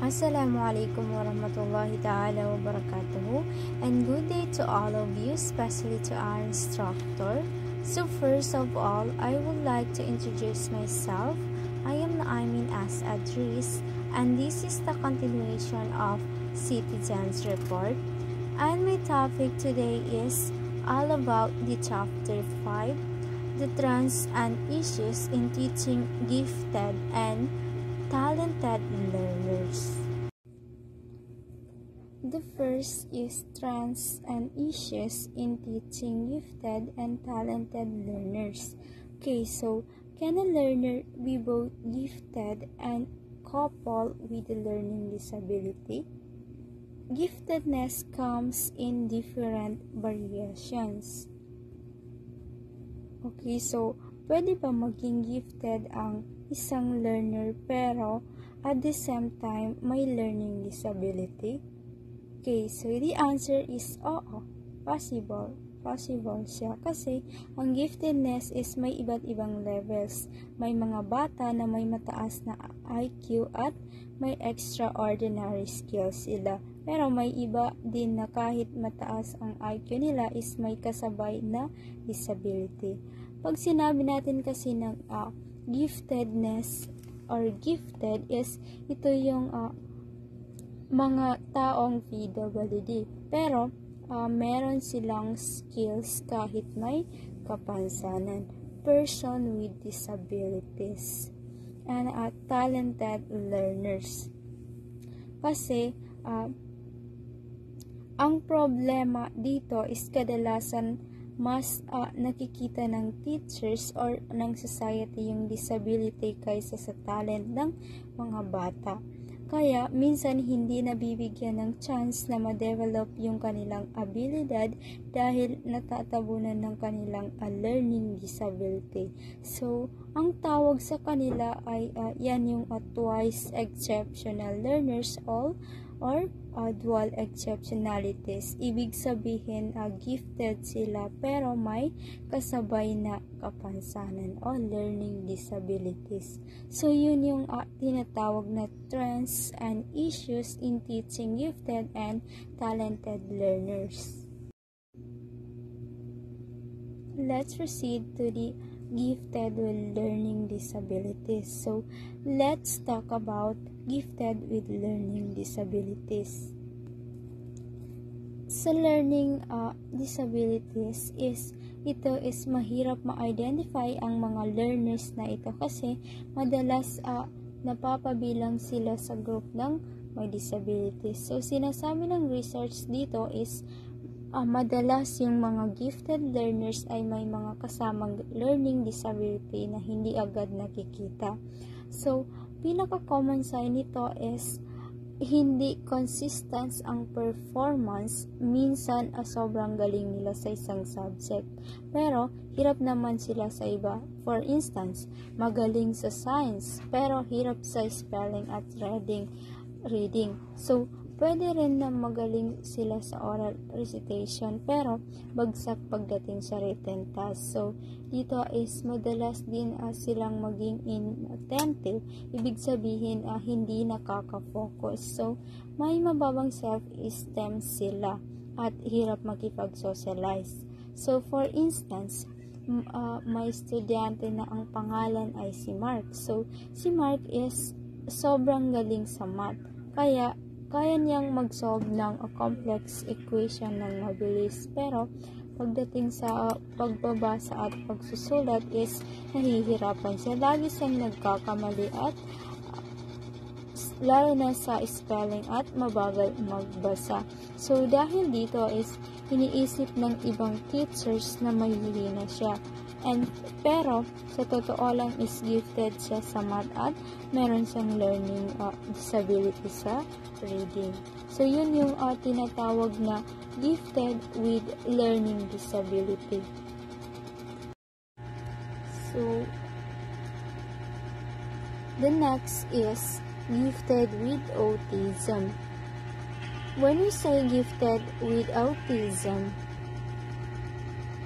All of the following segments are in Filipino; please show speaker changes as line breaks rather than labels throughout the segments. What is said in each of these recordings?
Assalamualaikum warahmatullahi ta'ala wabarakatuh, and good day to all of you, especially to our instructor. So first of all, I would like to introduce myself. I am Naimin As Adris, and this is the continuation of Citizens Report. And my topic today is all about the chapter 5, the trends and issues in teaching gifted and talented learners. The first is trends and issues in teaching gifted and talented learners. Okay, so can a learner be both gifted and coupled with a learning disability? Giftedness comes in different variations. Okay, so pwede ba maging gifted ang isang learner pero at the same time may learning disability? Okay, so the answer is oo, possible siya kasi ang giftedness is may iba't ibang levels. May mga bata na may mataas na IQ at may extraordinary skills sila. Pero may iba din na kahit mataas ang IQ nila is may kasabay na disability. Pag sinabi natin kasi ng giftedness or gifted is ito yung mga taong PWD. Pero meron silang skills kahit may kapansanan. Person with disabilities and talented learners. Kasi ang problema dito is kadalasan mas nakikita ng teachers or ng society yung disability kaysa sa talent ng mga bata. Kaya minsan hindi nabibigyan ng chance na ma-develop yung kanilang abilidad dahil natatabunan ng kanilang learning disability. So, ang tawag sa kanila ay yan yung twice exceptional learners or dual exceptionalities. Ibig sabihin, gifted sila pero may kasabay na kapansanan o learning disabilities. So, yun yung tinatawag na trends and issues in teaching gifted and talented learners. Let's proceed to the gifted with learning disabilities. So, let's talk about gifted with learning disabilities. Sa learning disabilities ito is mahirap ma-identify ang mga learners na ito kasi madalas napapabilang sila sa group ng may disabilities. So, sinasabi ng research dito is madalas yung mga gifted learners ay may mga kasamang learning disability na hindi agad nakikita. So, pinaka-common sign nito is hindi consistent ang performance. Minsan, sobrang galing nila sa isang subject. Pero, hirap naman sila sa iba. For instance, magaling sa science, pero hirap sa spelling at reading. So, pwede rin na magaling sila sa oral recitation pero bagsak pagdating sa written task. So, dito is madalas din silang maging inattentive. Ibig sabihin hindi nakaka-focus. So, may mababang self-esteem sila at hirap makipag-socialize. So, for instance, may estudyante na ang pangalan ay si Mark. So, si Mark is sobrang galing sa math. Kaya niyang mag-solve ng complex equation ng mabilis. Pero, pagdating sa pagbabasa at pagsusulat is nahihirapan siya. Lagi siyang nagkakamali at lalo na sa spelling at mabagal magbasa. So, dahil dito is iniisip ng ibang teachers na mahihina siya. Pero, sa totoo lang is gifted siya sa math at meron siyang learning disability sa reading. So, yun yung tinatawag na gifted with learning disability. So, the next is gifted with autism. When we say gifted with autism,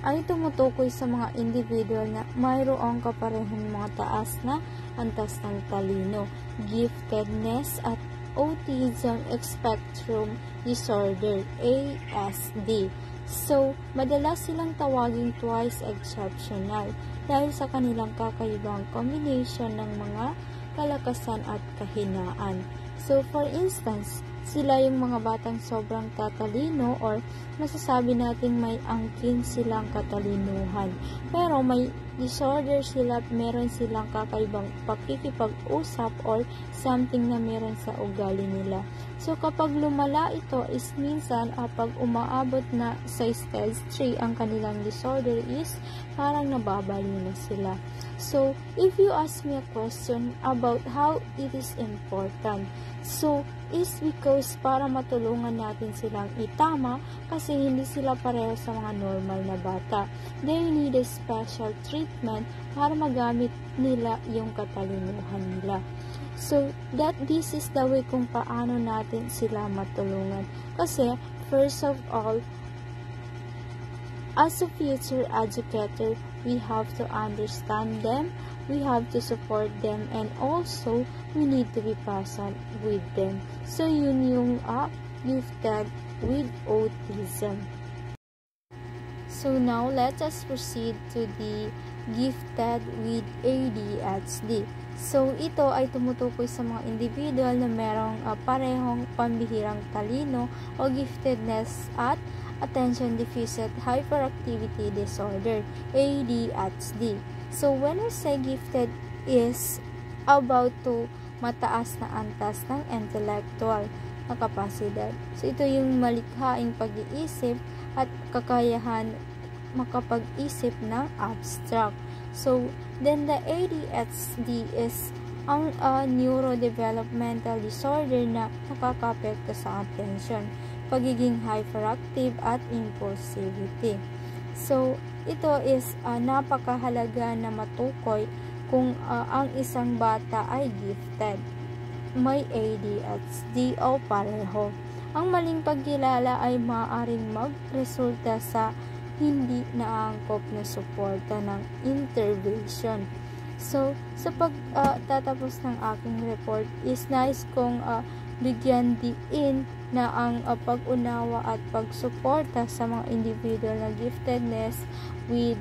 ay tumutukoy sa mga individual na mayroong kaparehong mga taas na antas ng talino, giftedness at Autism Spectrum Disorder, ASD. So, madalas silang tawaging twice exceptional dahil sa kanilang kakaibang combination ng mga kalakasan at kahinaan. So, for instance, sila yung mga batang sobrang tatalino or masasabi nating may angkin silang katalinuhan. Pero may disorder sila, meron silang kakaibang pakikipag-usap or something na meron sa ugali nila. So, kapag lumala ito is minsan pag umaabot na sa stage 3 ang kanilang disorder is parang nababaliw na sila. So, if you ask me a question about how it is important, so, is because para matulungan natin silang itama kasi hindi sila pareho sa mga normal na bata. They need a special treatment para magamit nila yung katalinuhan nila. So, this is the way kung paano natin sila matulungan. Kasi, first of all, as a future educator, we have to understand them, we have to support them, and also, we need to be present with them. So, yun yung gifted with autism. So, now, let us proceed to the gifted with ADHD. So, ito ay tumutukoy sa mga individual na merong parehong pambihirang talino o giftedness at attention deficit hyperactivity disorder, ADHD. So, when we say gifted is about to mataas na antas ng intellectual na kapasidad. So, ito yung malikhaing pag-iisip at kakayahan makapag-isip ng abstract. So, then the ADHD is ang neurodevelopmental disorder na nakakapekto sa attention, pagiging hyperactive at impulsivity. So, ito is napakahalaga na matukoy kung ang isang bata ay gifted, may ADHD o pareho. Ang maling pagkilala ay maaaring magresulta sa hindi naangkop na suporta ng intervention. So, sa pagtatapos ng aking report is nice kong bigyan din na ang pag-unawa at pagsuporta sa mga individual na giftedness with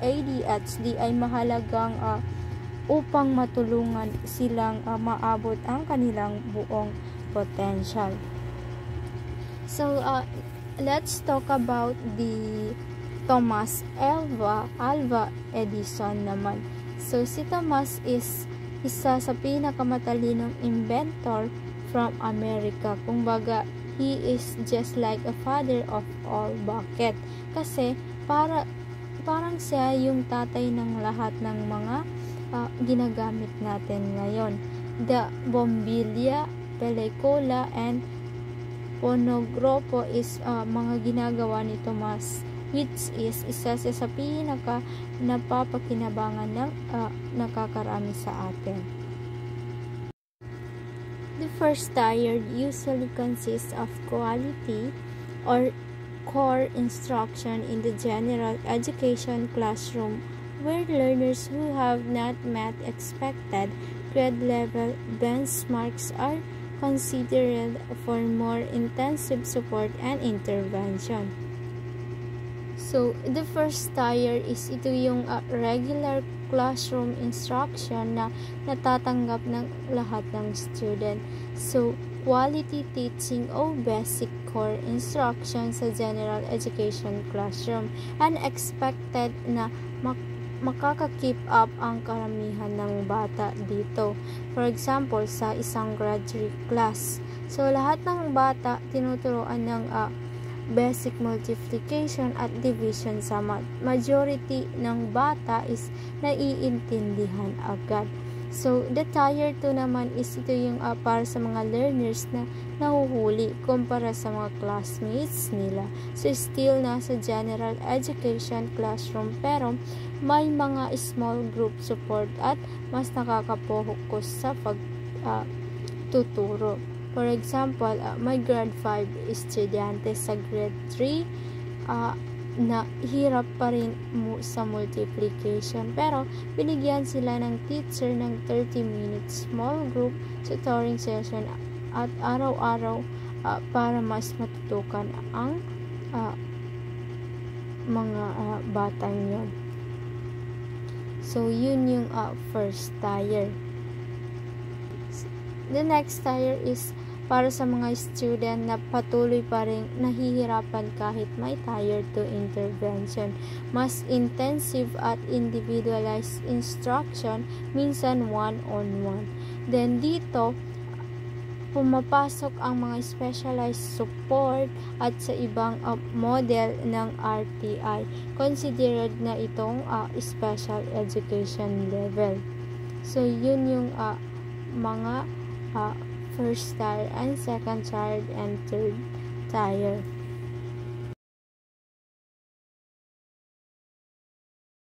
ADHD ay mahalagang upang matulungan silang maabot ang kanilang buong potential. So, let's talk about the Thomas Alva Edison naman. So, si Thomas is isa sa pinakamatalinong inventor from America. Kumbaga, he is just like a father of all. Bakit? Kasi, parang siya yung tatay ng lahat ng mga ginagamit natin ngayon. The bombilya, pelikula, and ponographo is mga ginagawa ni Thomas, which is isa sa pinaka napapakinabangan ng nakakarami sa atin. The first tier usually consists of quality or core instruction in the general education classroom where learners who have not met expected grade level benchmarks are considered for more intensive support and intervention. So, the first tier is ito yung regular classroom instruction na natatanggap ng lahat ng student. So, quality teaching o basic core instruction sa general education classroom. Unexpected na makaka-keep up ang karamihan ng bata dito. For example, sa isang graduate class. So, lahat ng bata tinuturuan ng basic multiplication at division sa math. Majority ng bata is naiintindihan agad. So, the tier 2 naman is ito yung para sa mga learners na nahuhuli kumpara sa mga classmates nila. So, still nasa general education classroom pero may mga small group support at mas nakakapokus sa pagtuturo. For example, may grade 5 estudyante sa grade 3 na hirap pa rin sa multiplication. Pero binigyan sila ng teacher ng 30 minutes small group tutoring session at araw-araw para mas matutukan ang mga batang yun. So, yun yung first tier. The next tier is para sa mga student na patuloy pa rin nahihirapan kahit may tier 2 intervention. Mas intensive at individualized instruction, minsan one-on-one. Then dito, pumapasok ang mga specialized support at sa ibang model ng RTI. Considered na itong special education level. So, yun yung mga first tier and second tier and third tier.